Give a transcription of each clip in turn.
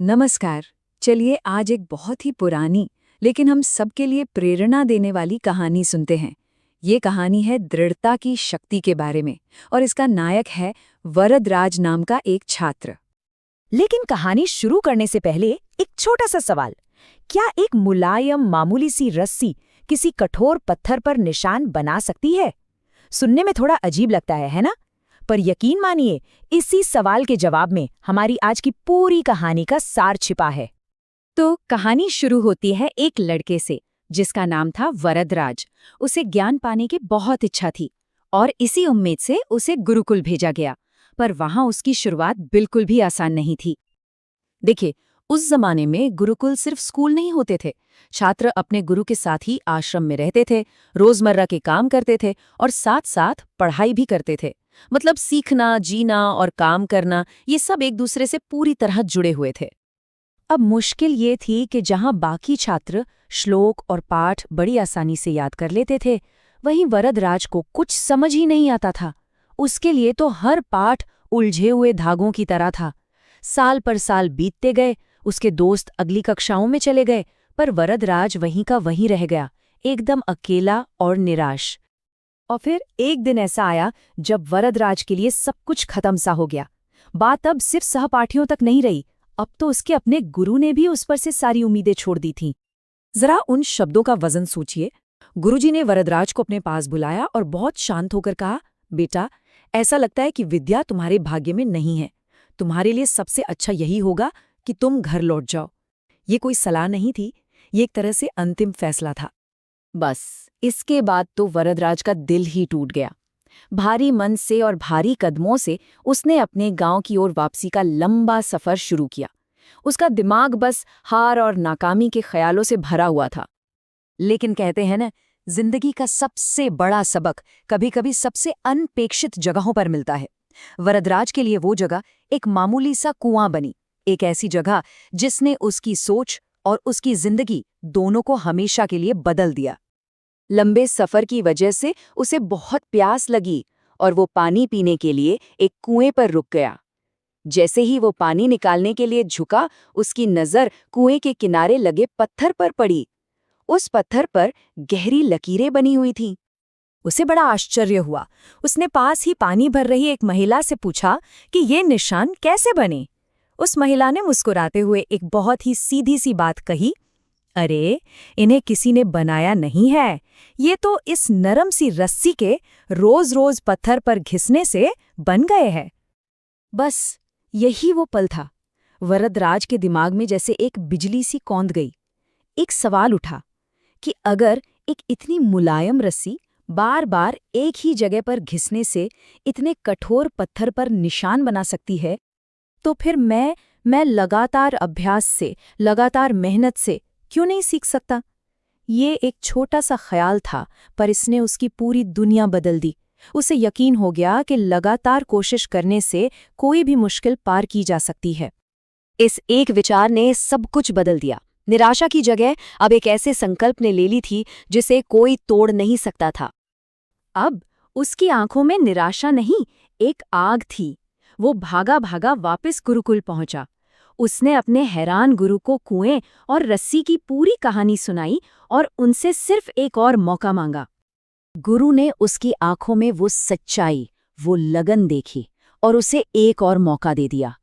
नमस्कार। चलिए आज एक बहुत ही पुरानी लेकिन हम सबके लिए प्रेरणा देने वाली कहानी सुनते हैं। ये कहानी है दृढ़ता की शक्ति के बारे में और इसका नायक है वरदराज नाम का एक छात्र। लेकिन कहानी शुरू करने से पहले एक छोटा सा सवाल। क्या एक मुलायम मामूली सी रस्सी किसी कठोर पत्थर पर निशान बना सकती है? सुनने में थोड़ा अजीब लगता है ना? पर यकीन मानिए, इसी सवाल के जवाब में हमारी आज की पूरी कहानी का सार छिपा है। तो कहानी शुरू होती है एक लड़के से जिसका नाम था वरदराज। उसे ज्ञान पाने की बहुत इच्छा थी और इसी उम्मीद से उसे गुरुकुल भेजा गया। पर वहां उसकी शुरुआत बिल्कुल भी आसान नहीं थी। देखिए, उस जमाने में गुरुकुल सिर्फ स्कूल नहीं होते थे। छात्र अपने गुरु के साथ ही आश्रम में रहते थे, रोजमर्रा के काम करते थे और साथ साथ पढ़ाई भी करते थे। मतलब सीखना, जीना और काम करना, ये सब एक दूसरे से पूरी तरह जुड़े हुए थे। अब मुश्किल ये थी कि जहां बाकी छात्र श्लोक और पाठ बड़ी आसानी से याद कर लेते थे, वहीं वरदराज को कुछ समझ ही नहीं आता था। उसके लिए तो हर पाठ उलझे हुए धागों की तरह था। साल पर साल बीतते गए, उसके दोस्त अगली कक्षाओं में चले गए, पर वरदराज वहीं का वहीं रह गया, एकदम अकेला और निराश। और फिर एक दिन ऐसा आया जब वरदराज के लिए सब कुछ खत्म सा हो गया। बात अब सिर्फ सहपाठियों तक नहीं रही, अब तो उसके अपने गुरु ने भी उस पर से सारी उम्मीदें छोड़ दी थीं। जरा उन शब्दों का वजन सोचिए। गुरुजी ने वरदराज को अपने पास बुलाया और बहुत शांत होकर कहा, बेटा, ऐसा लगता है कि विद्या तुम्हारे भाग्य में नहीं है। तुम्हारे लिए सबसे अच्छा यही होगा कि तुम घर लौट जाओ। ये कोई सलाह नहीं थी, ये एक तरह से अंतिम फैसला था। बस इसके बाद तो वरदराज का दिल ही टूट गया। भारी मन से और भारी कदमों से उसने अपने गांव की ओर वापसी का लंबा सफर शुरू किया। उसका दिमाग बस हार और नाकामी के ख्यालों से भरा हुआ था। लेकिन कहते हैं ना, जिंदगी का सबसे बड़ा सबक कभी कभी सबसे अनपेक्षित जगहों पर मिलता है। वरदराज के लिए वो जगह एक मामूली सा कुआं बनी, एक ऐसी जगह जिसने उसकी सोच और उसकी जिंदगी दोनों को हमेशा के लिए बदल दिया। लंबे सफर की वजह से उसे बहुत प्यास लगी और वो पानी पीने के लिए एक कुएं पर रुक गया। जैसे ही वो पानी निकालने के लिए झुका, उसकी नजर कुएं के किनारे लगे पत्थर पर पड़ी। उस पत्थर पर गहरी लकीरें बनी हुई थीं। उसे बड़ा आश्चर्य हुआ। उसने पास ही पानी भर रही एक महिला से पूछा कि ये निशान कैसे बने। उस महिला ने मुस्कुराते हुए एक बहुत ही सीधी सी बात कही, अरे, इन्हें किसी ने बनाया नहीं है, ये तो इस नरम सी रस्सी के रोज रोज पत्थर पर घिसने से बन गए हैं। बस यही वो पल था। वरदराज के दिमाग में जैसे एक बिजली सी कौंध गई। एक सवाल उठा कि अगर एक इतनी मुलायम रस्सी बार बार एक ही जगह पर घिसने से इतने कठोर पत्थर पर निशान बना सकती है, तो फिर मैं लगातार अभ्यास से, लगातार मेहनत से क्यों नहीं सीख सकता? ये एक छोटा सा ख्याल था, पर इसने उसकी पूरी दुनिया बदल दी। उसे यकीन हो गया कि लगातार कोशिश करने से कोई भी मुश्किल पार की जा सकती है। इस एक विचार ने सब कुछ बदल दिया। निराशा की जगह अब एक ऐसे संकल्प ने ले ली थी जिसे कोई तोड़ नहीं सकता था। अब उसकी आंखों में निराशा नहीं, एक आग थी। वो भागा भागा वापस गुरुकुल पहुंचा। उसने अपने हैरान गुरु को कुएं और रस्सी की पूरी कहानी सुनाई और उनसे सिर्फ एक और मौका मांगा। गुरु ने उसकी आंखों में वो सच्चाई, वो लगन देखी और उसे एक और मौका दे दिया।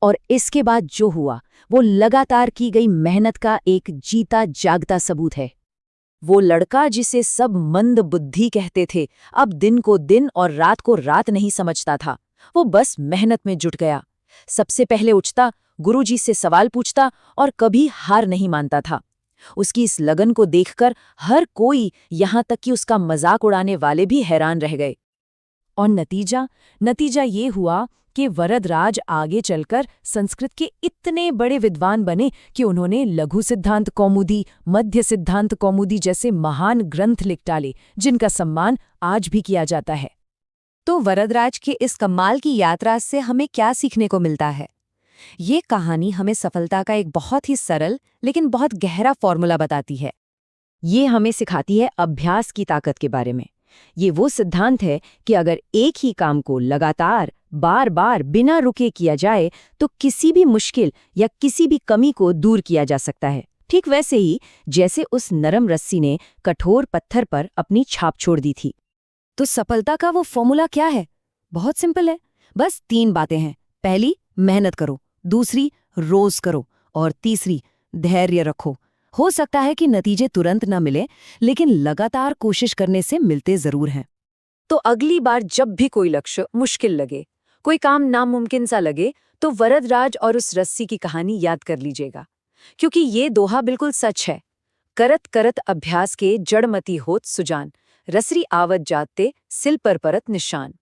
और इसके बाद जो हुआ, वो लगातार की गई मेहनत का एक जीता जागता सबूत है। वो लड़का जिसे सब मंद बुद्धि कहते थे, अब दिन को दिन और रात को रात नहीं समझता था। वो बस मेहनत में जुट गया। सबसे पहले उठता, गुरुजी से सवाल पूछता और कभी हार नहीं मानता था। उसकी इस लगन को देखकर हर कोई, यहाँ तक कि उसका मजाक उड़ाने वाले भी हैरान रह गए। और नतीजा ये हुआ कि वरदराज आगे चलकर संस्कृत के इतने बड़े विद्वान बने कि उन्होंने लघु सिद्धांत कौमुदी, मध्य सिद्धांत कौमुदी जैसे महान ग्रंथ लिख डाले, जिनका सम्मान आज भी किया जाता है। तो वरदराज की इस कमाल की यात्रा से हमें क्या सीखने को मिलता है? ये कहानी हमें सफलता का एक बहुत ही सरल लेकिन बहुत गहरा फॉर्मूला बताती है। ये हमें सिखाती है अभ्यास की ताकत के बारे में। ये वो सिद्धांत है कि अगर एक ही काम को लगातार बार बार बिना रुके किया जाए तो किसी भी मुश्किल या किसी भी कमी को दूर किया जा सकता है। ठीक वैसे ही जैसे उस नरम रस्सी ने कठोर पत्थर पर अपनी छाप छोड़ दी थी। तो सफलता का वो फॉर्मूला क्या है? बहुत सिंपल है। बस 3 बातें हैं। पहली, मेहनत करो। दूसरी, रोज करो। और तीसरी, धैर्य रखो। हो सकता है कि नतीजे तुरंत ना मिले, लेकिन लगातार कोशिश करने से मिलते जरूर हैं। तो अगली बार जब भी कोई लक्ष्य मुश्किल लगे, कोई काम नामुमकिन सा लगे, तो वरदराज और उस रस्सी की कहानी याद कर लीजिएगा। क्योंकि ये दोहा बिल्कुल सच है। करत करत अभ्यास के जड़मती होत सुजान, रसरी आवत जाते सिल पर परत निशान।